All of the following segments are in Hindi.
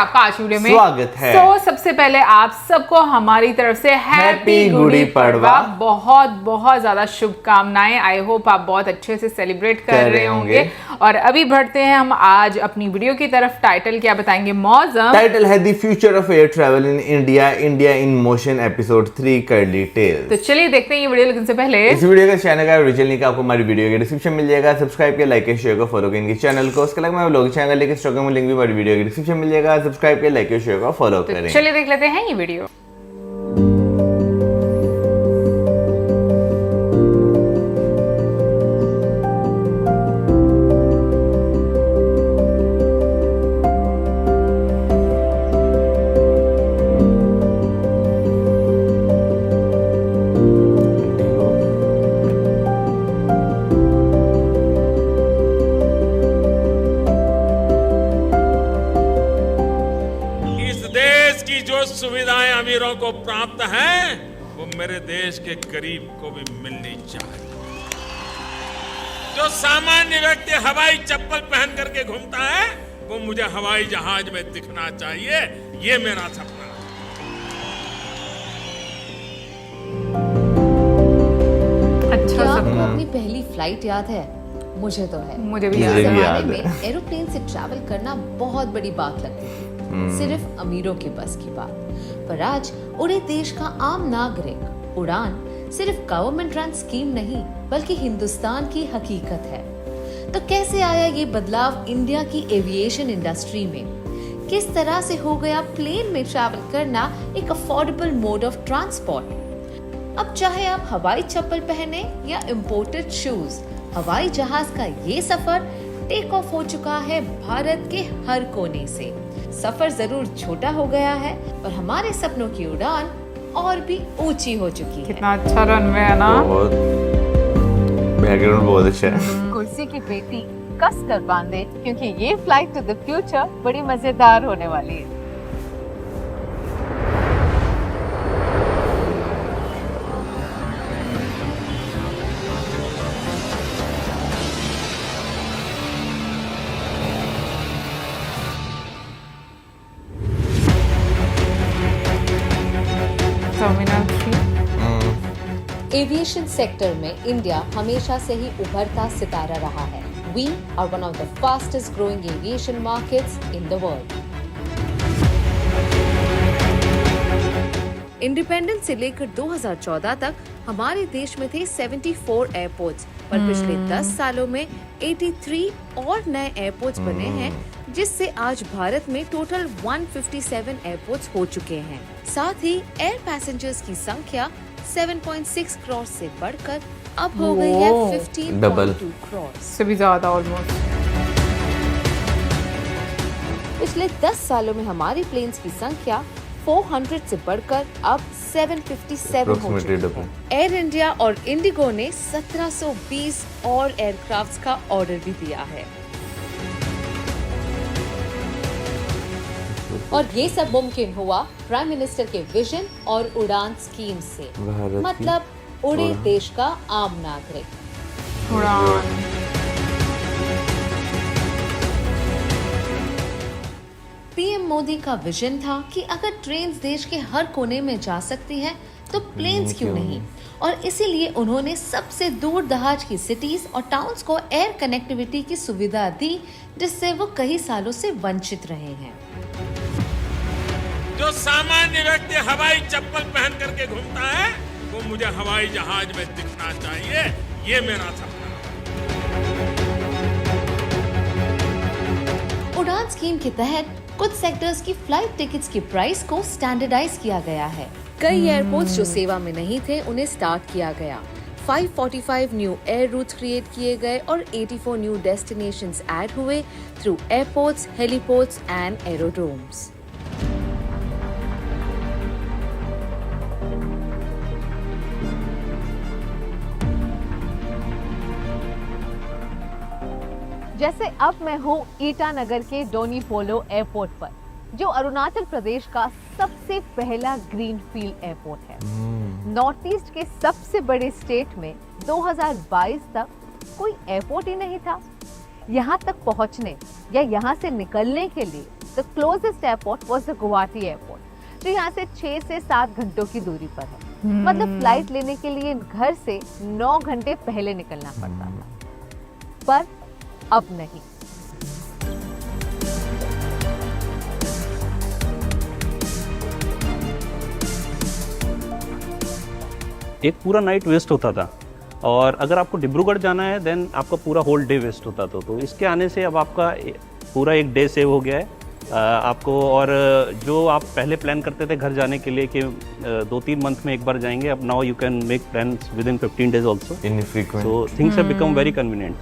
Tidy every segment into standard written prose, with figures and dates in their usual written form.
आपका आज वीडियो में स्वागत है। तो सबसे पहले आप सबको हमारी तरफ से हैप्पी गुड़ी पड़वा, बहुत बहुत ज्यादा शुभकामनाएं। आई होप आप बहुत अच्छे से सेलिब्रेट कर रहे होंगे। और अभी बढ़ते हैं हम आज अपनी वीडियो की तरफ। टाइटल क्या बताएंगे मौजम? टाइटल है the future of air travel in India, India in motion episode 3 Curly Tales. तो चलिए देखते हैं ये वीडियो। लेकिन से पहले इस वीडियो का चैनल का ओरिजिनल लिंक आपको हमारी वीडियो के डिस्क्रिप्शन मिल जाएगा। सब्सक्राइब के, लाइक के, शेयर को, फॉलो करेंगे चैनल को। उसके अलावा मैं व्लॉग चैनल लेके इंस्टाग्राम लिंक भी हमारी वीडियो के डिस्क्रिप्शन मिल जाएगा। सब्सक्राइब के, लाइक के, शेयर को, फॉलो करें। चलिए देख लेते हैं ये वीडियो। सुविधाएं अमीरों को प्राप्त हैं, वो मेरे देश के गरीब को भी मिलनी चाहिए। जो सामान्य व्यक्ति हवाई चप्पल पहन करके घूमता है, वो मुझे हवाई जहाज में दिखना चाहिए। ये मेरा सपना है। अच्छा, क्या आपको अपनी पहली फ्लाइट याद है? मुझे तो है। मुझे भी मुझे भी जमाने याद में है। एरोप्लेन से ट्रैवल करना बहुत बड़ी बात लगती थी, सिर्फ अमीरों के बस की बात। पर आज पूरे देश का आम नागरिक उड़ान सिर्फ गवर्नमेंट रन स्कीम नहीं, बल्कि हिंदुस्तान की हकीकत है। तो कैसे आया ये बदलाव इंडिया की एविएशन इंडस्ट्री में? किस तरह से हो गया प्लेन में ट्रैवल करना एक अफोर्डेबल मोड ऑफ ट्रांसपोर्ट? अब चाहे आप हवाई चप्पल पहने या इम्पोर्टेड शूज, हवाई जहाज का ये सफर टेक ऑफ हो चुका है भारत के हर कोने से। सफर जरूर छोटा हो गया है, पर हमारे सपनों की उड़ान और भी ऊंची हो चुकी है। कितना अच्छा रनवे है ना। बहुत बैकग्राउंड बहुत अच्छा है। कुर्सी की पेटी कस कर बांधे, क्योंकि ये फ्लाइट टू द फ्यूचर बड़ी मजेदार होने वाली है। एविएशन सेक्टर में इंडिया हमेशा से ही उभरता सितारा रहा है। We are one of the fastest growing aviation markets in the world. Independence से लेकर 2014 तक हमारे देश में थे 74 एयरपोर्ट्स, पर पिछले 10 सालों में 83 और नए एयरपोर्ट्स बने हैं, जिससे आज भारत में टोटल 157 एयरपोर्ट्स हो चुके हैं। साथ ही एयर पैसेंजर्स की संख्या 7.6 करोड़ से बढ़कर अब हो गई है 15.2 करोड़ से भी ज्यादा ऑलमोस्ट। पिछले 10 सालों में हमारी प्लेन्स की संख्या 400 से बढ़कर अब 757 हो चुकी है। एयर इंडिया और इंडिगो ने 1720 और एयरक्राफ्ट्स का ऑर्डर भी दिया है। और ये सब मुमकिन हुआ प्राइम मिनिस्टर के विजन और उड़ान स्कीम से। मतलब उड़े देश का आम नागरिक। उड़ान पीएम मोदी का विजन था कि अगर ट्रेन्स देश के हर कोने में जा सकती हैं, तो प्लेन्स क्यों नहीं? और इसीलिए उन्होंने सबसे दूर दराज की सिटीज और टाउन्स को एयर कनेक्टिविटी की सुविधा दी, जिससे वो कई सालों से वंचित रहे हैं। जो सामान्य व्यक्ति हवाई चप्पल पहन करके घूमता है, वो मुझे हवाई जहाज में दिखना चाहिए। ये मेरा सपना है। उड़ान स्कीम के तहत कुछ सेक्टर्स की फ्लाइट टिकट्स की प्राइस को स्टैंडर्डाइज किया गया है। कई एयरपोर्ट्स जो सेवा में नहीं थे, उन्हें स्टार्ट किया गया। 545 न्यू एयर रूट्स क्रिएट किए गए और 84 न्यू डेस्टिनेशंस ऐड हुए through airports, heliports and aerodromes. जैसे अब मैं हूँ ईटानगर के डोनी पोलो एयरपोर्ट पर, जो अरुणाचल प्रदेश का सबसे पहला ग्रीनफील्ड एयरपोर्ट है। नॉर्थ ईस्ट के सबसे बड़े स्टेट में 2022 तक कोई एयरपोर्ट ही नहीं था। यहाँ तक पहुँचने या यहाँ से निकलने के लिए the closest airport was the Guwahati airport, जो यहाँ से 6 से 7 घंटों की दूरी पर है। मतलब फ्लाइट लेने के लिए घर से 9 घंटे पहले निकलना पड़ता था, पर अब नहीं। एक पूरा नाइट वेस्ट होता था, और अगर आपको डिब्रूगढ़ जाना है देन आपका पूरा होल डे वेस्ट होता था। तो इसके आने से अब आपका पूरा एक डे सेव हो गया है आपको। और जो आप पहले प्लान करते थे घर जाने के लिए कि 2-3 मंथ में एक बार जाएंगे, अब now you can make plans with in 15 days also. Infrequent. So things have become very convenient.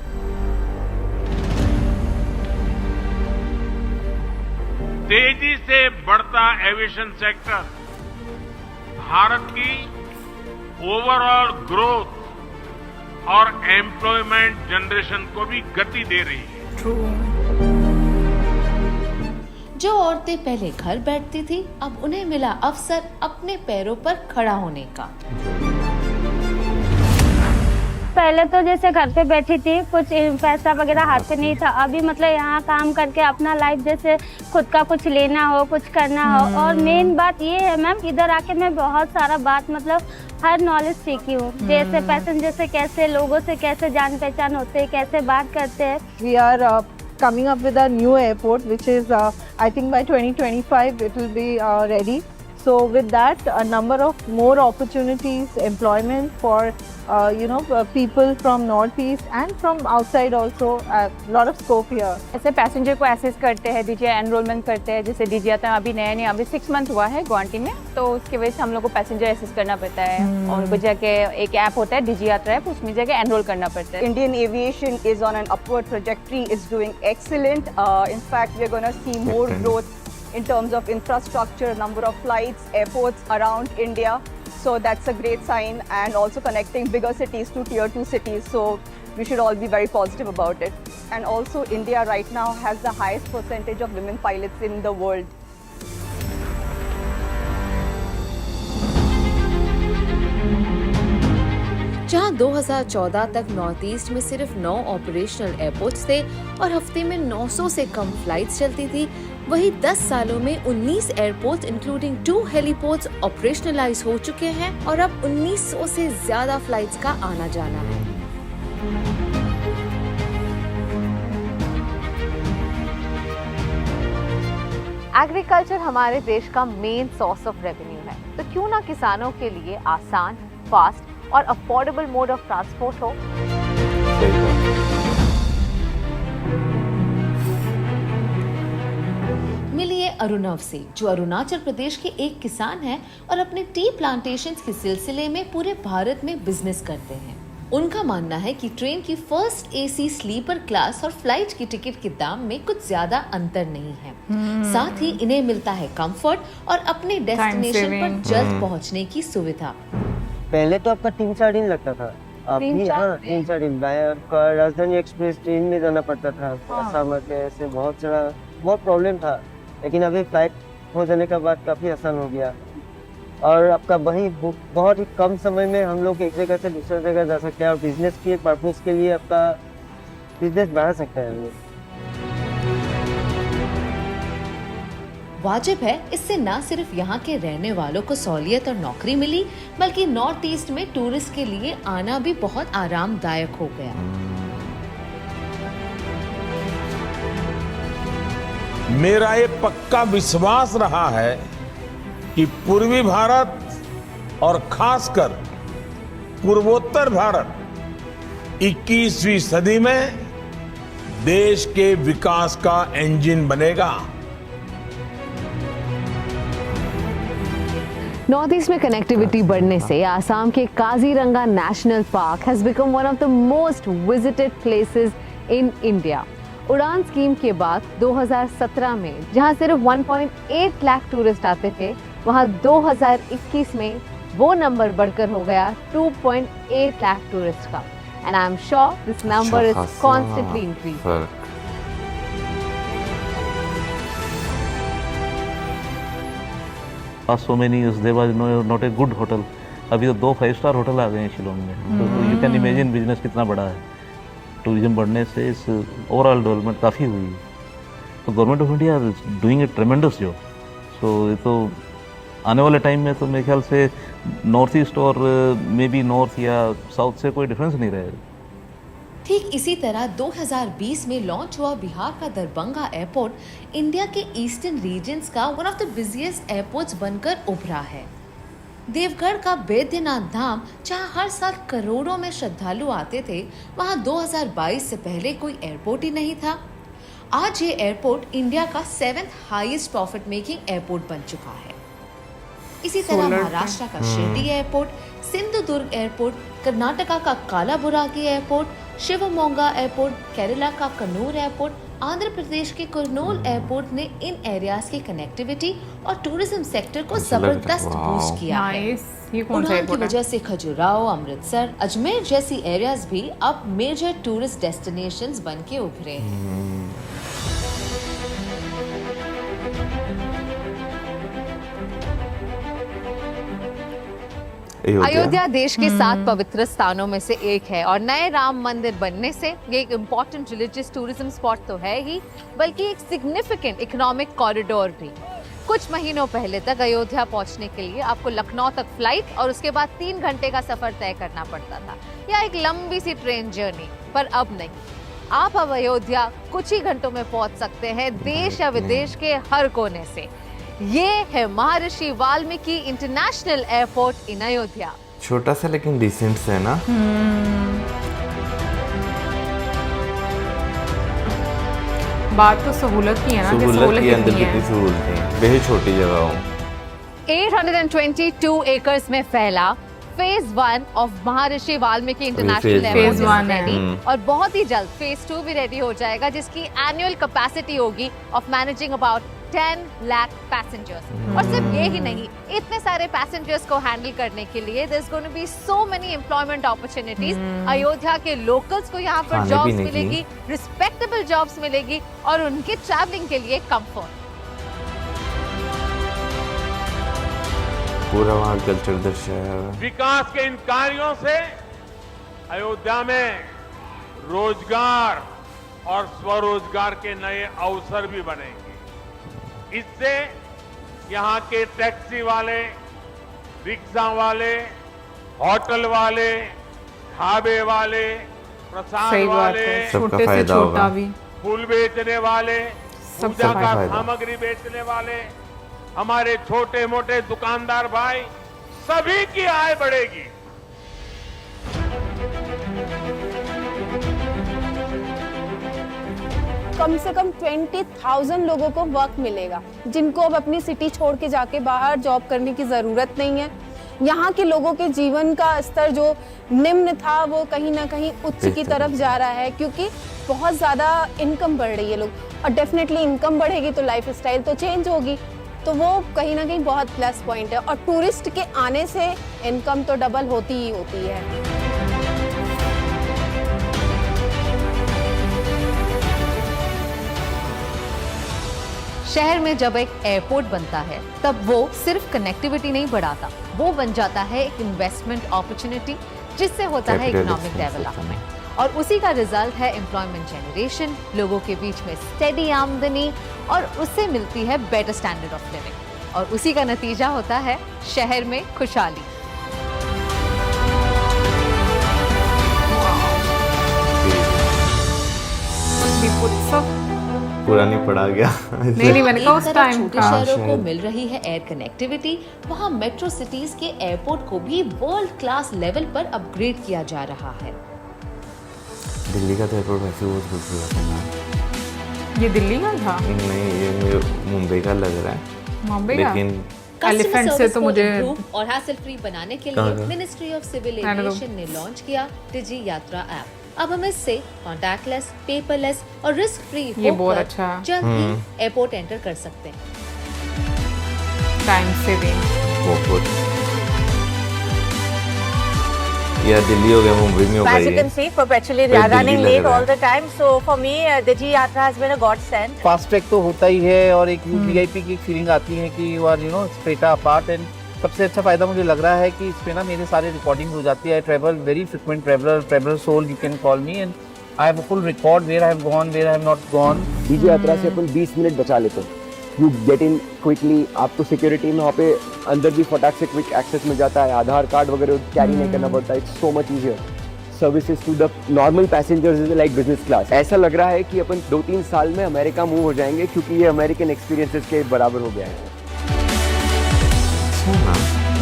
तेजी से बढ़ता एविएशन सेक्टर भारत की ओवरऑल ग्रोथ और एम्प्लॉयमेंट जनरेशन को भी गति दे रही है। जो औरतें पहले घर बैठती थी, अब उन्हें मिला अवसर अपने पैरों पर खड़ा होने का। पहले तो जैसे घर पे बैठी थी, कुछ पैसा वगैरह हाथ पे नहीं था। अभी मतलब यहाँ काम करके अपना लाइफ जैसे खुद का कुछ लेना हो, कुछ करना हो। और मेन बात ये है मैम, इधर आके मैं बहुत सारा बात मतलब हर नॉलेज सीखी हूँ। जैसे पैसेंजर से कैसे, लोगों से कैसे जान पहचान होते हैं, कैसे बात करते हैं। We are coming up with a new airport, which is I think by 2025 it will be ready. So with that, a number of more opportunities, employment for people from northeast and from outside also. A lot of scope here. ऐसे पैसेंजर को एसेस करते हैं, डीजीआई एनरोलमेंट करते हैं। जैसे डीजीआई तो अभी नया अभी 6 मंथ हुआ है गुवाहाटी में, तो उसकी वजह से हम लोग को पैसेंजर एसेस करना पड़ता है। और उनको जाके एक ऐप होता है डीजी यात्रा ऐप, उसमें जाके एनरोल करना पड़ता है। Indian aviation is on an upward trajectory, is doing excellent. In fact, we're going to see more growth in terms of infrastructure, number of flights, airports around India. So that's a great sign, and also connecting bigger cities to tier 2 cities. So we should all be very positive about it. And also India right now has the highest percentage of women pilots in the world. जहां 2014 तक नॉर्थ ईस्ट में सिर्फ 9 ऑपरेशनल एयरपोर्ट्स थे और हफ्ते में 900 से कम फ्लाइट्स चलती थी, वही 10 सालों में 19 एयरपोर्ट्स इंक्लूडिंग 2 हेलीपोर्ट्स ऑपरेशनलाइज हो चुके हैं और अब 1900 से ज्यादा फ्लाइट्स का आना जाना है। एग्रीकल्चर हमारे देश का मेन सोर्स ऑफ रेवेन्यू है, तो क्यों ना किसानों के लिए आसान, फास्ट और अफोर्डेबल मोड ऑफ ट्रांसपोर्ट हो। मिलिए अरुणव से, जो अरुणाचल प्रदेश के एक किसान हैं और अपने टी प्लांटेशंस के सिलसिले में पूरे भारत में बिजनेस करते हैं। उनका मानना है कि ट्रेन की फर्स्ट एसी स्लीपर क्लास और फ्लाइट की टिकट के दाम में कुछ ज्यादा अंतर नहीं है। साथ ही इन्हें मिलता है कंफर्ट और अपने डेस्टिनेशन पर जल्द पहुंचने की सुविधा। पहले तो आपका 3-4 दिन लगता था, अभी 3-4 दिन आपका राजधानी एक्सप्रेस ट्रेन में जाना पड़ता था। ऐसे बहुत प्रॉब्लम था, लेकिन अभी फ्लाइट हो जाने के बाद काफ़ी आसान हो गया और आपका वही बहुत ही कम समय में हम लोग एक जगह से दूसरी जगह जा सकते हैं और बिजनेस के पर्पस के लिए आपका बिजनेस बढ़ा सकते हैं। वाजिब है, इससे न सिर्फ यहाँ के रहने वालों को सहूलियत और नौकरी मिली, बल्कि नॉर्थ ईस्ट में टूरिस्ट के लिए आना भी बहुत आरामदायक हो गया। मेरा ये पक्का विश्वास रहा है कि पूर्वी भारत और खासकर पूर्वोत्तर भारत 21वीं सदी में देश के विकास का इंजन बनेगा। नॉर्थ ईस्ट में कनेक्टिविटी बढ़ने से आसाम के Kaziranga national park has become one of the most visited places in India. उड़ान स्कीम के बाद 2017 में जहां सिर्फ 1.8 लाख टूरिस्ट आते थे, वहां 2021 में वो नंबर बढ़कर हो गया 2.8 लाख टूरिस्ट का। And I am sure this number is constantly increasing. So many years there was not a good hotel. अभी तो 2 5-star होटल आ गए हैं शिलोंग में। तो यू कैन इमेजिन बिजनेस कितना बड़ा है। टूरिज्म बढ़ने से इस ओवरऑल डेवलपमेंट काफ़ी हुई है। तो government of India is doing a tremendous job. So ये तो आने वाले टाइम में तो मेरे ख्याल से नॉर्थ ईस्ट और मे बी नॉर्थ या साउथ से कोई डिफरेंस नहीं रहेगा। ठीक इसी तरह 2020 में लॉन्च हुआ बिहार का दरभंगा एयरपोर्ट इंडिया के ईस्टर्न रीजन्स का one of the busiest airports बनकर उभरा है। देवगढ़ का बैद्यनाथ धाम, जहां हर साल करोड़ों में श्रद्धालु आते थे, वहां 2022 से पहले कोई एयरपोर्ट ही नहीं था। आज ये एयरपोर्ट इंडिया का 7th highest profit making airport बन चुका है। इसी तरह महाराष्ट्र का शिरडी एयरपोर्ट, सिंधुदुर्ग एयरपोर्ट, कर्नाटका का कालाबुरागी एयरपोर्ट, शिवमोगा एयरपोर्ट, केरला का कन्नूर एयरपोर्ट, आंध्र प्रदेश के कुरनूल एयरपोर्ट ने इन एरियाज की कनेक्टिविटी और टूरिज्म सेक्टर को जबरदस्त बूस्ट किया है। उड़ान की वजह से खजुराहो, अमृतसर, अजमेर जैसी एरियाज भी अब मेजर टूरिस्ट डेस्टिनेशंस बन के उभरे हैं। अयोध्या देश के 7 पवित्र स्थानों में से एक है और नए राम मंदिर बनने से ये एक इम्पोर्टेंट रिलीजियस टूरिज्म स्पॉट तो है ही, बल्कि एक सिग्निफिकेंट इकोनॉमिक कॉरिडोर भी। कुछ महीनों पहले तक अयोध्या पहुंचने के लिए आपको लखनऊ तक फ्लाइट और उसके बाद 3 घंटे का सफर तय करना पड़ता था, या एक लंबी सी ट्रेन जर्नी। पर अब नहीं, आप अब अयोध्या कुछ ही घंटों में पहुंच सकते हैं, देश या विदेश के हर कोने से। ये है महर्षि वाल्मीकि इंटरनेशनल एयरपोर्ट इन अयोध्या। छोटा सा लेकिन डिसेंट सा है ना। बात तो सहूलत की है ना, कि सहूलत के अंदर कितनी कितनी है। सहूलतें हैं, बेहद छोटी जगह हो। 822 एकर्स में फैला phase 1 of Maharshi Valmiki international Phase airport one है। रेडी, और बहुत ही जल्द फेज 2 भी रेडी हो जाएगा, जिसकी एनुअल कैपेसिटी होगी of managing about 10 lakh passengers. और सिर्फ ये ही नहीं, इतने सारे पैसेंजर्स को हैंडल करने के लिए there is going to be so many employment opportunities. Ayodhya के लोकल्स को यहाँ पर जॉब्स मिलेगी, रिस्पेक्टेबल जॉब्स मिलेगी और उनके ट्रैवलिंग के लिए कंफर्ट। पूरा वहाँ कल्चर दर्शाया हुआ है। विकास के इन कार्यों से अयोध्या में रोजगार और स्वरोजगार के नए अवसर भी बनेंगे। इससे यहाँ के टैक्सी वाले, रिक्शा वाले, होटल वाले, ढाबे वाले, प्रसाद वाले, सबका फायदा होगा। फूल बेचने वाले, पूजा का फायदा। सामग्री बेचने वाले, हमारे छोटे मोटे दुकानदार भाई, सभी की आय बढ़ेगी। कम से कम 20,000 लोगों को वर्क मिलेगा, जिनको अब अपनी सिटी छोड़ के जाके बाहर जॉब करने की ज़रूरत नहीं है। यहाँ के लोगों के जीवन का स्तर जो निम्न था वो कहीं ना कहीं उच्च की तरफ जा रहा है, क्योंकि बहुत ज़्यादा इनकम बढ़ रही है लोग, और डेफिनेटली इनकम बढ़ेगी तो लाइफ स्टाइल तो चेंज होगी, तो वो कहीं ना कहीं बहुत प्लस पॉइंट है। और टूरिस्ट के आने से इनकम तो डबल होती ही होती है। शहर में जब एक एयरपोर्ट बनता है तब वो सिर्फ कनेक्टिविटी नहीं बढ़ाता, वो बन जाता है एक इन्वेस्टमेंट अपॉर्चुनिटी, जिससे होता है इकोनॉमिक डेवलपमेंट, और उसी का रिजल्ट है एम्प्लॉयमेंट जनरेशन, लोगों के बीच में स्टेडी आमदनी, और उससे मिलती है बेटर स्टैंडर्ड ऑफ लिविंग, और उसी का नतीजा होता है शहर में खुशहाली। पूरा नहीं पड़ा गया। नहीं मैंने कहा उस टाइम छोटे का। शहरों को मिल रही है एयर कनेक्टिविटी, वहाँ मेट्रो सिटीज के एयरपोर्ट को भी वर्ल्ड क्लास लेवल पर अपग्रेड किया जा रहा है। दिल्ली का तो एयरपोर्ट वैसे बहुत खूबसूरत है ना। ये दिल्ली का था? नहीं, ये मुंबई का लग रहा है। मुंबई का? लेकिन एलिफेंट से तो मुझे और हासिल फ्री बनाने के लिए मिनिस्ट्री ऑफ सिविल एविएशन ने लॉन्च किया डिजी यात्रा ऐप। अब हम इससे कॉन्टैक्टलेस, पेपरलेस और रिस्क फ्री बहुत अच्छा है। जल्द ही एयरपोर्ट एंटर कर सकते हैं। टाइम सेविंग बहुत। या दिल्ली हो गया, मुंबई में हो गई। As you can see, perpetually running late all the time. So for me, Digi Yatra has been a godsend. Fast track तो होता ही है, और एक वीआईपी की फीलिंग आती है कि you are straight apart. And सबसे अच्छा फायदा मुझे लग रहा है कि इस पे ना मेरे सारे रिकॉर्डिंग हो जाती है। Travel very frequent traveller soul you can call me, and I have a full record where I have gone, where I have not gone. DJ यात्रा से अपन 20 मिनट बचा लेते हैं. You get in quickly. आप तो सिक्योरिटी में वहाँ पे अंदर भी फटाक से क्विक एक्सेस मिल जाता है. आधार कार्ड वगैरह कैरी नहीं करना पड़ता. It's so much easier. Services to the normal passengers is like business class. ऐसा लग रहा है कि अपन 2-3 साल में अमेरिका मूव हो जाएंगे क्योंकि ये अमेरिकन एक्सपीरियंसेस के बराबर हो गया है.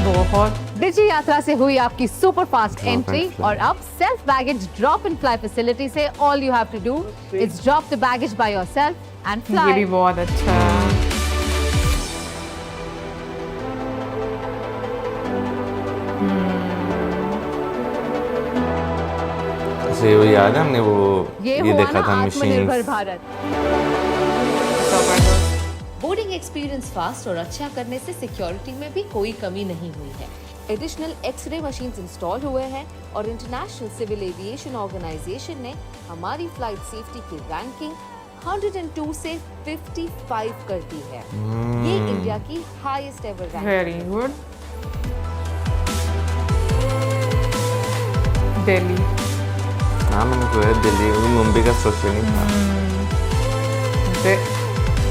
बहुत. डिजी यात्रा से हुई आपकी सुपर फास्ट एंट्री और अब self baggage drop and fly facility से all you have to do is drop the baggage by yourself and ये फ्लाई. भी बहुत अच्छा. से वो याद है हमने वो ये ये हुआ देखा ना था आत्मनिर्भर machine. Bharat. Boarding experience fast और अच्छा करने से सिक्योरिटी में भी कोई कमी नहीं हुई है. एडिशनल एक्सरे मशीन्स इंस्टॉल हुए हैं और इंटरनेशनल सिविल एविएशन ऑर्गेनाइजेशन ने हमारी फ्लाइट सेफ्टी की रैंकिंग 102 से 55 कर दी है. ये इंडिया की highest ever ranking. Very good. Delhi. हाँ मैंने तो है दिल्ली, मुंबई का सोचा नहीं था.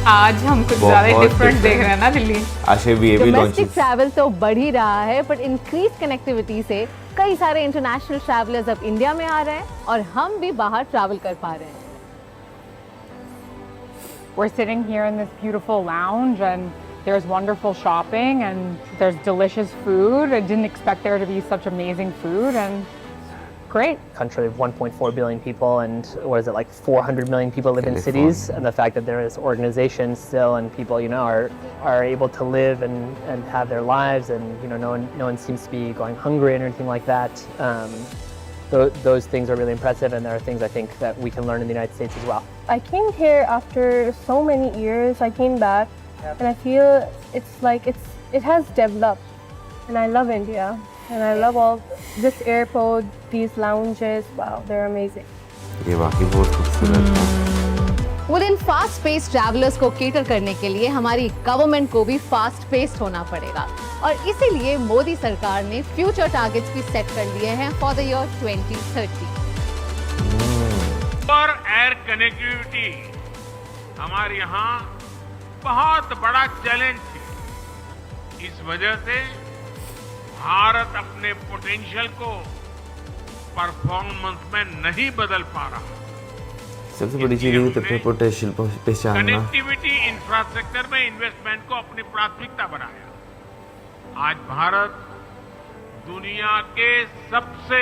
आज हम कुछ ज्यादा डिफरेंट देख रहे हैं ना दिल्ली. आशे भी लॉन्च. डोमेस्टिक ट्रैवल तो बढ़ ही रहा है बट इंक्रीज कनेक्टिविटी से कई सारे इंटरनेशनल ट्रैवलर्स अब इंडिया में आ रहे हैं और हम भी बाहर ट्रैवल कर पा रहे हैं. We're sitting here in this beautiful lounge and there's wonderful shopping and there's delicious food. I didn't expect there to be such amazing food and great. Country of 1.4 billion people and what is it, like 400 million people live in cities, and the fact that there is organizations still and people, you know, are able to live and have their lives, and you know, no one seems to be going hungry or anything like that. Those things are really impressive, and there are things I think that we can learn in the United States as well. I came here after so many years. I came back and I feel it's like it has developed, and I love India. And I love all this airport, these lounges. Wow, they're amazing. ये वाकई बहुत खूबसूरत है. Well, इन फास्ट पेस ट्रैवलर्स को केटर करने के लिए हमारी गवर्नमेंट को भी फास्ट पेस्ड होना पड़ेगा और इसीलिए मोदी सरकार ने फ्यूचर टारगेट्स भी सेट कर लिए हैं फॉर द ईयर 2030. और एयर कनेक्टिविटी हमारे यहाँ बहुत बड़ा चैलेंज है. इस वजह से भारत अपने पोटेंशियल को परफॉर्मेंस में नहीं बदल पा रहा. सबसे बड़ी चीज है तो पोटेंशियल पहचानना. कनेक्टिविटी इंफ्रास्ट्रक्चर में इन्वेस्टमेंट को अपनी प्राथमिकता बनाया. आज भारत दुनिया के सबसे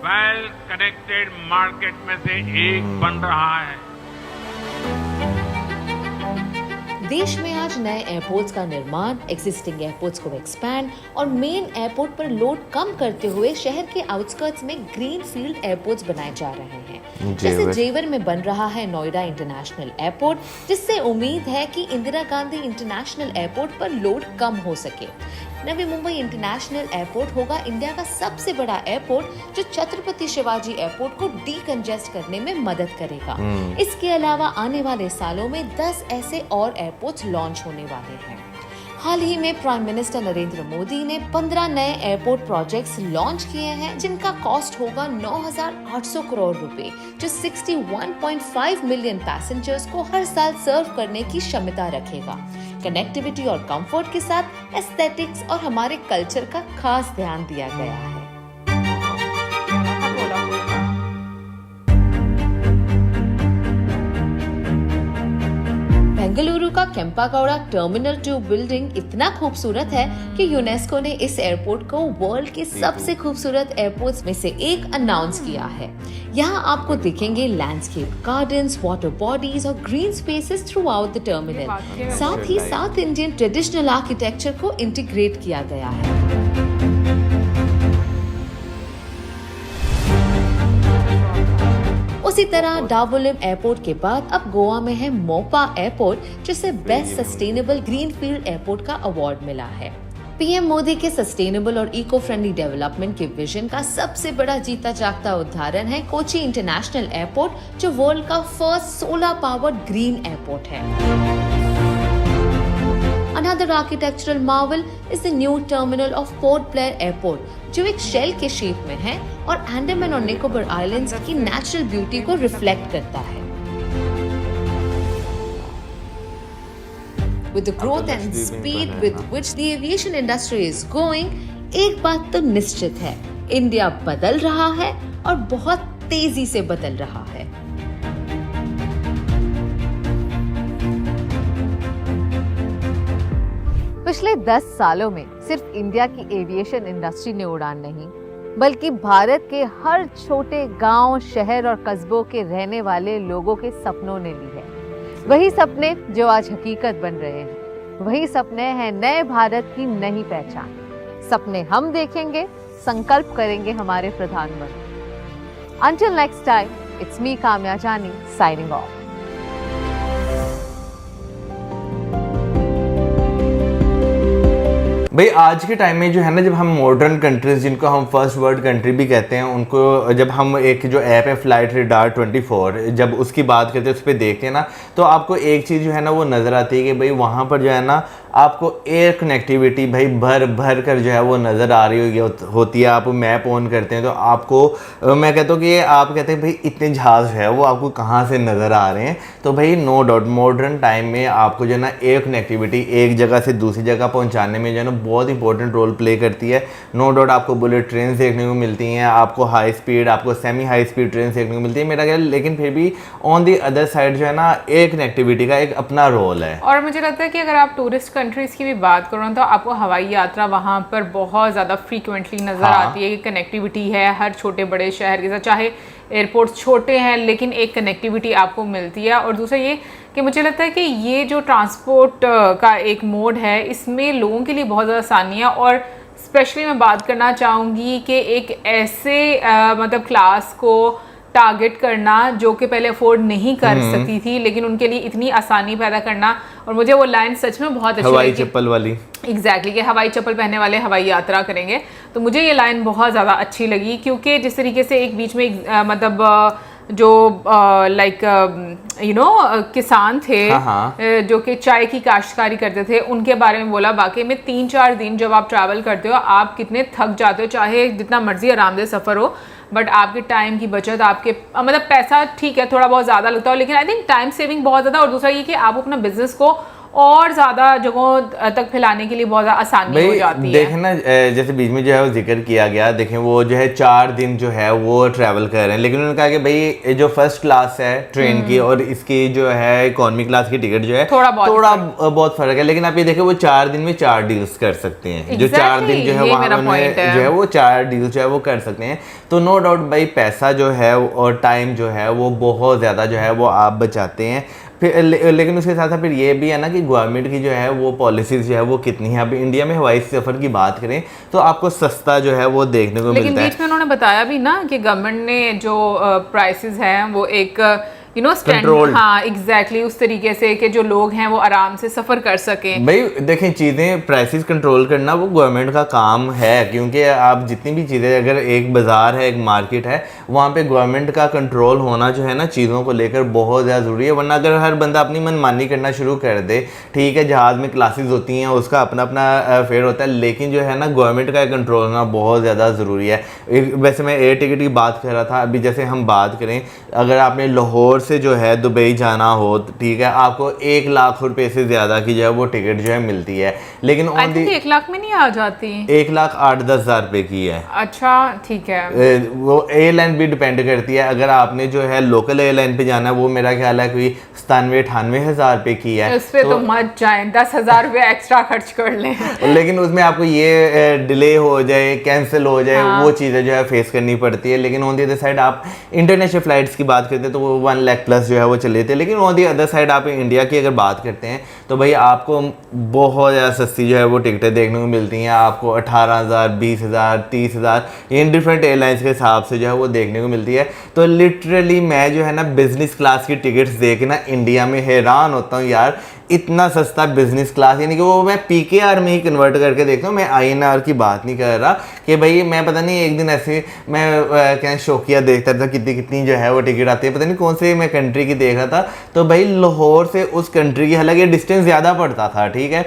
वेल कनेक्टेड मार्केट में से एक बन रहा है. देश में आज नए एयरपोर्ट्स का निर्माण, एग्जिस्टिंग एयरपोर्ट्स को एक्सपैंड और मेन एयरपोर्ट पर लोड कम करते हुए शहर के आउटस्कर्ट्स में ग्रीन फील्ड एयरपोर्ट्स बनाए जा रहे हैं. जैसे जेवर में बन रहा है नोएडा इंटरनेशनल एयरपोर्ट, जिससे उम्मीद है कि इंदिरा गांधी इंटरनेशनल एयरपोर्ट पर लोड कम हो सके. नवी मुंबई इंटरनेशनल एयरपोर्ट होगा इंडिया का सबसे बड़ा एयरपोर्ट जो छत्रपति शिवाजी एयरपोर्ट को डीकंजेस्ट करने में मदद करेगा. इसके अलावा आने वाले सालों में 10 ऐसे और एयरपोर्ट्स लॉन्च होने वाले हैं. हाल ही में प्राइम मिनिस्टर नरेंद्र मोदी ने 15 नए एयरपोर्ट प्रोजेक्ट्स लॉन्च किए हैं जिनका कॉस्ट होगा 9,800 करोड़ रुपए, जो 61.5 मिलियन पैसेंजर्स को हर साल सर्व करने की क्षमता रखेगा. कनेक्टिविटी और कंफर्ट के साथ एस्थेटिक्स और हमारे कल्चर का खास ध्यान दिया गया है. बेंगलुरु का केम्पागौड़ा टर्मिनल 2 बिल्डिंग इतना खूबसूरत है कि यूनेस्को ने इस एयरपोर्ट को वर्ल्ड के सबसे खूबसूरत एयरपोर्ट्स में से एक अनाउंस किया है. यहाँ आपको दिखेंगे लैंडस्केप गार्डन्स, वाटर बॉडीज और green spaces through out the terminal. साथ ही साउथ इंडियन ट्रेडिशनल आर्किटेक्चर को इंटीग्रेट किया गया है. उसी तरह डावोलिम एयरपोर्ट के बाद अब गोवा में है मोपा एयरपोर्ट, जिसे बेस्ट सस्टेनेबल ग्रीनफील्ड एयरपोर्ट का अवार्ड मिला है. पीएम मोदी के सस्टेनेबल और इको फ्रेंडली डेवलपमेंट के विजन का सबसे बड़ा जीता जागता उदाहरण है कोची इंटरनेशनल एयरपोर्ट, जो वर्ल्ड का first solar powered green airport है. Another architectural marvel is the new terminal of Port Blair Airport, जो एक शेल के शेप में है और अंडमान और निकोबार आइलैंड्स की नेचुरल ब्यूटी को रिफ्लेक्ट करता है। With the growth and speed with which the aviation industry is going, एक बात तो निश्चित है, इंडिया बदल रहा है और बहुत तेजी से बदल रहा है। पिछले 10 सालों में सिर्फ इंडिया की एविएशन इंडस्ट्री ने उड़ान नहीं, बल्कि भारत के हर छोटे गांव, शहर और कस्बों के रहने वाले लोगों के सपनों ने ली है। वही सपने जो आज हकीकत बन रहे हैं, वही सपने हैं नए भारत की नई पहचान। सपने हम देखेंगे, संकल्प करेंगे हमारे प्रधानमंत्री। Until next time, it's me Kamya जानी signing off. भाई आज के टाइम में जो है ना, जब हम मॉडर्न कंट्रीज जिनको हम फर्स्ट वर्ल्ड कंट्री भी कहते हैं, उनको जब हम एक जो ऐप है फ्लाइट रेडार 24 जब उसकी बात करते हैं, उस पर देखते हैं ना, तो आपको एक चीज़ जो है ना वो नज़र आती है कि भाई वहाँ पर जो है ना आपको एयर कनेक्टिविटी भाई भर भर कर जो है वो नज़र आ रही होती है। आप मैप ऑन करते हैं तो आपको मैं कहता हूँ कि आप कहते हैं भाई इतने जहाज़ है वो आपको कहाँ से नज़र आ रहे हैं। तो भाई नो डाउट मॉडर्न टाइम में आपको जो है ना एयर कनेक्टिविटी एक जगह से दूसरी जगह पहुँचाने में जो है ना बहुत इंपॉर्टेंट रोल प्ले करती है। नो डाउट आपको बुलेट ट्रेन देखने को मिलती हैं, आपको हाई स्पीड, आपको सेमी हाई स्पीड ट्रेन देखने को मिलती है मेरा ख्याल, लेकिन फिर भी ऑन दी अदर साइड जो है ना एयर कनेक्टिविटी का एक अपना रोल है। और मुझे लगता है कि अगर आप टूरिस्ट कंट्रीज की भी बात करो तो आपको हवाई यात्रा वहाँ पर बहुत ज़्यादा फ्रीक्वेंटली नज़र आती है कि कनेक्टिविटी है हर छोटे बड़े शहर के साथ, चाहे एयरपोर्ट्स छोटे हैं लेकिन एक कनेक्टिविटी आपको मिलती है। और दूसरा ये कि मुझे लगता है कि ये जो ट्रांसपोर्ट का एक मोड है इसमें लोगों के लिए बहुत ज़्यादा आसानी है। और स्पेशली मैं बात करना चाहूँगी कि एक ऐसे मतलब क्लास को टारगेट करना जो कि पहले अफोर्ड नहीं कर सकती थी, लेकिन उनके लिए इतनी आसानी पैदा करना। और मुझे वो लाइन सच में बहुत अच्छी हवाई चप्पल वाली एग्जैक्टली कि हवाई चप्पल पहनने वाले हवाई यात्रा करेंगे, तो मुझे ये लाइन बहुत ज़्यादा अच्छी लगी। क्योंकि जिस तरीके से एक बीच में मतलब जो लाइक यू नो किसान थे जो कि चाय की काश्तकारी करते थे, उनके बारे में बोला। बाकी में 3-4 दिन जब आप ट्रैवल करते हो आप कितने थक जाते हो, चाहे जितना मर्जी आरामदेह सफ़र हो, बट आपके टाइम की बचत, आपके मतलब पैसा ठीक है थोड़ा बहुत ज़्यादा लगता हो, लेकिन आई थिंक टाइम सेविंग बहुत ज़्यादा। और दूसरा ये कि आप अपना बिजनेस को और ज़्यादा जगहों तक फैलाने के लिए बहुत ज़्यादा आसानी हो जाती है। देखें ना जैसे बीच में जो है वो जिक्र किया गया, देखें वो जो है 4 दिन जो है वो ट्रैवल कर रहे हैं, लेकिन उन्होंने कहा कि भाई जो फर्स्ट क्लास है ट्रेन की और इसकी जो है इकोनॉमी क्लास की टिकट जो है थोड़ा बहुत फर्क है। लेकिन आप ये देखें वो 4 दिन में 4 डील्स कर सकते हैं। जो 4 दिन जो है वहाँ जो है वो 4 डील्स जो है वो कर सकते हैं। तो नो डाउट भाई पैसा जो है और टाइम जो है वो बहुत ज़्यादा जो है वो आप बचाते हैं। फिर लेकिन उसके साथ साथ फिर ये भी है ना कि गवर्नमेंट की जो है वो पॉलिसीज़ जो है वो कितनी है। अभी इंडिया में हवाई सफ़र की बात करें तो आपको सस्ता जो है वो देखने को मिलता है। लेकिन बीच में उन्होंने बताया भी ना कि गवर्नमेंट ने जो प्राइसेस हैं वो एक यू नो स्टैंडर्ड, हाँ एग्जैक्टली उस तरीके से कि जो लोग हैं वो आराम से सफ़र कर सकें। भाई देखें चीज़ें प्राइसेस कंट्रोल करना वो गवर्नमेंट का काम है, क्योंकि आप जितनी भी चीज़ें, अगर एक बाज़ार है एक मार्केट है वहाँ पे गवर्नमेंट का कंट्रोल होना जो है ना चीज़ों को लेकर बहुत ज़्यादा ज़रूरी है। वरना अगर हर बंदा अपनी मनमानी करना शुरू कर दे, ठीक है जहाज़ में क्लासेस होती हैं उसका अपना अपना फेयर होता है, लेकिन जो है ना गवर्नमेंट का कंट्रोल होना बहुत ज़्यादा ज़रूरी है। वैसे मैं एयर टिकट की बात कर रहा था, अभी जैसे हम बात करें अगर आपने लाहौर से जो है दुबई जाना हो, ठीक है आपको 1 लाख रुपए से ज़्यादा की जो है वो टिकट जो है मिलती है, लेकिन 1 लाख में नहीं आ जाती, 1,08,10,000 रुपए की है। अच्छा ठीक है, वो एयरलाइन भी डिपेंड करती है। अगर आपने जो है लोकल एयरलाइन पे जाना है वो मेरा ख्याल है कोई 97-98,000 रुपए की है। उस पे तो मत जाएं, 10,000 रुपये एक्स्ट्रा खर्च कर लें। लेकिन उसमें आपको ये डिले हो जाए, कैंसिल हो जाए, वो चीज़ें जो है फेस करनी पड़ती है। लेकिन ऑन दी अदर साइड आप इंटरनेशनल फ्लाइट्स की बात करते हैं तो वो 1 लाख प्लस जो है वो चले थे। लेकिन ऑन दी अदर साइड आप इंडिया की अगर बात करते हैं तो भाई आपको बहुत ज़्यादा सस्ती जो है वो टिकटें देखने को मिलती हैं आपको 18,000, 20,000, 30,000 इन डिफरेंट एयरलाइंस के हिसाब से जो है वो देखने को मिलती है। तो लिटरली मैं जो है ना बिज़नेस क्लास की टिकट्स देख के ना इंडिया में हैरान होता हूँ यार, इतना सस्ता बिजनेस क्लास, यानी कि वो मैं PKR में ही कन्वर्ट करके देखता हूँ, मैं INR की बात नहीं कर रहा कि भाई मैं पता नहीं एक दिन ऐसे मैं क्या शौकिया देखता था कितनी जो है वो टिकट आती है, पता नहीं कौन से मैं कंट्री की देख रहा था, तो भाई लाहौर से उस कंट्री की, हालांकि डिस्टेंस ज़्यादा पड़ता था, ठीक है,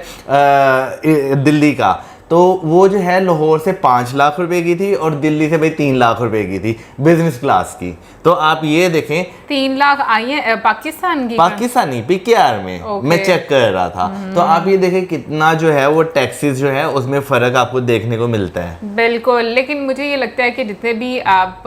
दिल्ली का, तो वो जो है लाहौर से 5 लाख रुपए की थी और दिल्ली से भाई 3 लाख रुपए की थी बिजनेस क्लास की। तो आप ये देखें 3 लाख आई है पाकिस्तान की, पाकिस्तानी PKR में मैं चेक कर रहा था। तो आप ये देखें कितना जो है वो टैक्सेस जो है उसमें फ़र्क आपको देखने को मिलता है। बिल्कुल, लेकिन मुझे ये लगता है कि जितने भी आप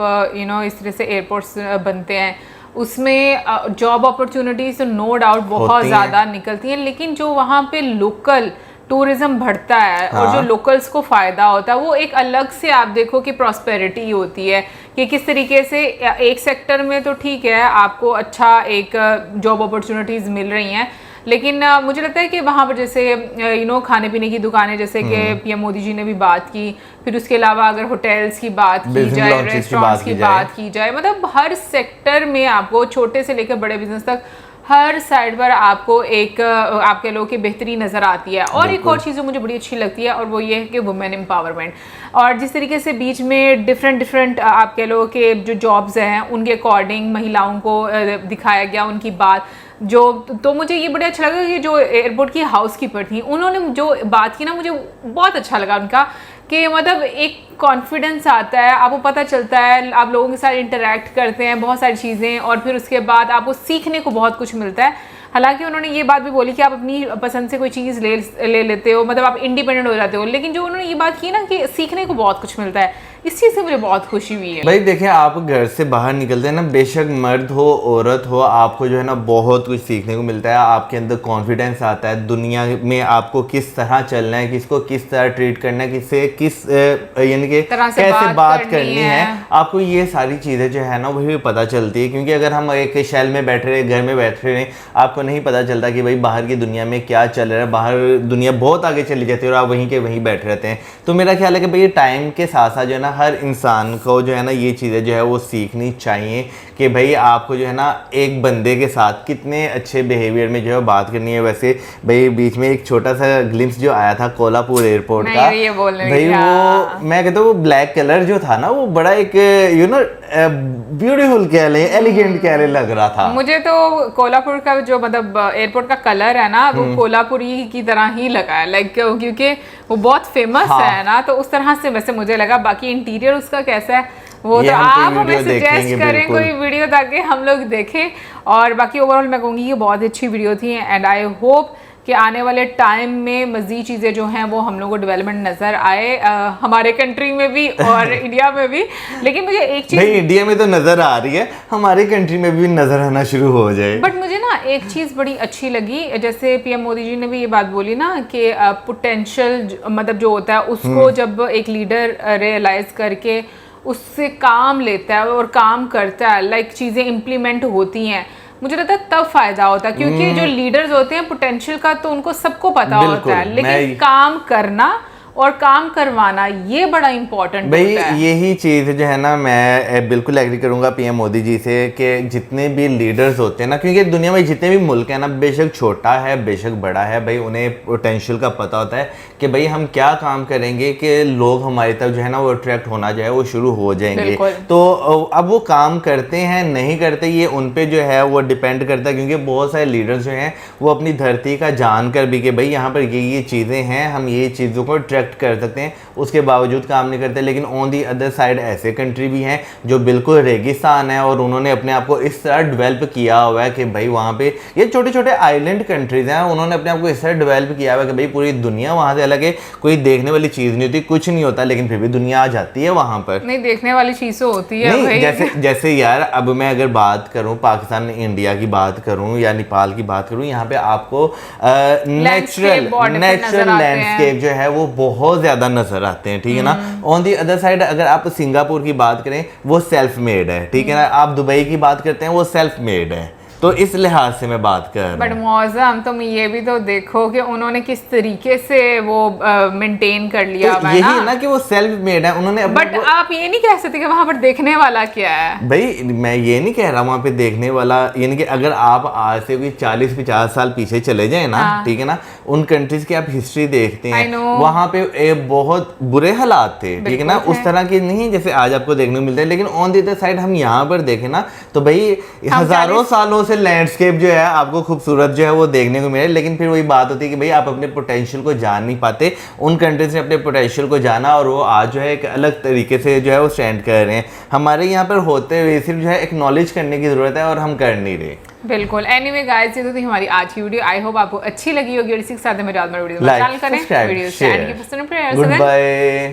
इस तरह से एयरपोर्ट्स बनते हैं उसमें जॉब अपॉर्चुनिटीज तो नो डाउट बहुत ज़्यादा निकलती हैं, लेकिन जो वहाँ पे लोकल टूरिज्म बढ़ता है और जो लोकल्स को फ़ायदा होता है वो एक अलग से आप देखो कि प्रॉस्पेरिटी होती है कि किस तरीके से एक सेक्टर में तो ठीक है आपको अच्छा एक जॉब अपॉर्चुनिटीज़ मिल रही हैं, लेकिन मुझे लगता है कि वहाँ पर जैसे खाने पीने की दुकानें जैसे कि PM मोदी जी ने भी बात की, फिर उसके अलावा अगर होटल्स की बात की जाए, रेस्टोरेंट्स की बात की जाए, मतलब हर सेक्टर में आपको छोटे से लेकर बड़े बिजनेस तक हर साइड पर आपको एक आप कह लो कि बेहतरी नज़र आती है। और एक और चीज़ जो मुझे बड़ी अच्छी लगती है और वो ये है कि वुमेन एम्पावरमेंट, और जिस तरीके से बीच में डिफरेंट आप कह लो कि जो जॉब्स हैं उनके अकॉर्डिंग महिलाओं को दिखाया गया, उनकी बात जो, तो मुझे ये बड़ा अच्छा लगा कि जो एयरपोर्ट की हाउसकीपर थी उन्होंने जो बात की ना मुझे बहुत अच्छा लगा उनका, कि मतलब एक कॉन्फिडेंस आता है, आपको पता चलता है, आप लोगों के साथ इंटरेक्ट करते हैं बहुत सारी चीज़ें और फिर उसके बाद आपको सीखने को बहुत कुछ मिलता है। हालांकि उन्होंने ये बात भी बोली कि आप अपनी पसंद से कोई चीज़ ले लेते हो, मतलब आप इंडिपेंडेंट हो जाते हो, लेकिन जो उन्होंने ये बात की ना कि सीखने को बहुत कुछ मिलता है, इस चीज़ से मुझे बहुत खुशी हुई है। भाई देखिए आप घर से बाहर निकलते हैं ना, बेशक मर्द हो औरत हो, आपको जो है ना बहुत कुछ सीखने को मिलता है, आपके अंदर कॉन्फिडेंस आता है, दुनिया में आपको किस तरह चलना है, किसको किस तरह ट्रीट करना है, किससे किस यानी कि कैसे बात करनी है, आपको ये सारी चीज़ें जो है ना वही पता चलती है। क्योंकि अगर हम एक शैल में बैठे रहे, घर में बैठे रहे, आपको नहीं पता चलता कि भाई बाहर की दुनिया में क्या चल रहा है, बाहर दुनिया बहुत आगे चली जाती है और आप वहीं के वहीं बैठे रहते हैं। तो मेरा ख्याल है कि भाई टाइम के साथ साथ जो है ना हर इंसान को जो है ना ये चीज़ें जो है वो सीखनी चाहिए कि भाई आपको जो है ना एक बंदे के साथ कितने अच्छे बिहेवियर में जो है बात करनी है। वैसे भाई बीच में एक छोटा सा ग्लिम्स जो आया था कोल्हापुर एयरपोर्ट का, भाई वो मैं कहता हूँ वो ब्लैक कलर जो था ना वो बड़ा एक ब्यूटीफुल कह लें, एलिगेंट कह लें लग रहा था। मुझे तो कोल्हापुर का जो मतलब एयरपोर्ट का कलर है ना वो कोल्हापुरी की तरह ही लगा है, लाइक क्योंकि वो बहुत फेमस है ना, तो उस तरह से वैसे मुझे लगा। बाकी इंटीरियर उसका कैसा है वो तो आप हमें सजेस्ट करें कोई वीडियो ताकि हम लोग देखें। और बाकी ओवरऑल मैं कहूँगी ये बहुत अच्छी वीडियो थी एंड आई होप कि आने वाले टाइम में मज़ीद चीज़ें जो हैं वो हम लोगों को डेवलपमेंट नज़र आए, हमारे कंट्री में भी और इंडिया में भी। लेकिन मुझे एक चीज़, भाई इंडिया में तो नज़र आ रही है, हमारे कंट्री में भी नज़र आना शुरू हो जाए। बट मुझे ना एक चीज़ बड़ी अच्छी लगी, जैसे PM मोदी जी ने भी ये बात बोली ना कि पोटेंशियल मतलब जो होता है उसको जब एक लीडर रियलाइज़ करके उससे काम लेता है और काम करता है, लाइक चीज़ें इम्प्लीमेंट होती हैं, मुझे लगता है तब फायदा होता है। क्योंकि जो लीडर्स होते हैं पोटेंशियल का तो उनको सबको पता होता है, लेकिन काम करना और काम करवाना ये बड़ा इंपॉर्टेंट भाई यही चीज़ जो है ना मैं बिल्कुल एग्री करूंगा PM मोदी जी से कि जितने भी लीडर्स होते हैं ना, क्योंकि दुनिया में जितने भी मुल्क हैं ना, बेशक छोटा है बेशक बड़ा है, भाई उन्हें पोटेंशियल का पता होता है कि भाई हम क्या काम करेंगे कि लोग हमारी तरफ जो है ना वो अट्रैक्ट होना जो है वो शुरू हो जाएंगे। तो अब वो काम करते हैं नहीं करते ये उन पर जो है वो डिपेंड करता है, क्योंकि बहुत सारे लीडर्स जो हैं वो अपनी धरती का जान कर भी कि भाई यहाँ पर ये चीज़ें हैं, हम ये चीज़ों को अट्रैक्ट कर सकते हैं, उसके बावजूद काम नहीं करते। लेकिन ऑन दी अदर साइड ऐसे कंट्री भी हैं जो बिल्कुल रेगिस्तान है और उन्होंने अपने आप को इस तरह डेवलप किया हुआ है कि भाई वहाँ पे ये छोटे छोटे आइलैंड कंट्रीज हैं, उन्होंने अपने आप को इस तरह डेवलप किया हुआ है कि भाई पूरी दुनिया वहाँ से अलग है, कोई देखने वाली चीज़ नहीं होती, कुछ नहीं होता, लेकिन फिर भी दुनिया आ जाती है वहाँ पर। नहीं देखने वाली चीज़ तो होती है नहीं, जैसे यार अब मैं अगर बात करूँ पाकिस्तान इंडिया की बात करूँ या नेपाल की बात करूँ, यहाँ पे आपको नेचुरल लैंडस्केप जो है वो बहुत ज़्यादा नजर आते हैं, ठीक है ना। ऑन दी अदर साइड अगर आप सिंगापुर की बात करें वो सेल्फ मेड है, ठीक है ना। आप दुबई की बात करते हैं वो सेल्फ मेड है। तो इस लिहाज से मैं बात कर रहा बट हूँ। मौसम तुम ये भी तो देखो कि उन्होंने किस तरीके से वो मेंटेन कर लिया तो हुआ है यही ना कि वो सेल्फ मेड है, उन्होंने बट आप ये नहीं कह सकते कि वहां पर देखने वाला क्या है। भाई मैं ये नहीं कह रहा वहाँ पे देखने वाला, यानी कि अगर आप आज से कोई 40-50 साल पीछे चले जाए ना, हाँ। ठीक है ना, उन कंट्रीज की आप हिस्ट्री देखते I हैं, know। वहाँ पे बहुत बुरे हालात थे, ठीक है ना, बिल्कुल उस तरह के नहीं जैसे आज आपको देखने को मिलते हैं। लेकिन ऑन द अदर साइड हम यहाँ पर देखें ना तो भाई हजारों सालों से लैंडस्केप जो है आपको खूबसूरत जो है वो देखने को मिले, लेकिन फिर वही बात होती है कि भाई आप अपने पोटेंशियल को जान नहीं पाते। उन कंट्रीज ने अपने पोटेंशियल को जाना और वो आज जो है एक अलग तरीके से जो है वो स्टैंड कर रहे हैं। हमारे यहाँ पर होते हुए सिर्फ जो है एक्नॉलेज करने की जरूरत है और हम कर नहीं रहे। बिल्कुल। एनीवे गाइस, ये तो थी हमारी आज की वीडियो। आई होप आपको अच्छी लगी होगी और इसी के साथ मेरे वीडियो Like, चैनल करें, subscribe, वीडियो share. पसंद Goodbye.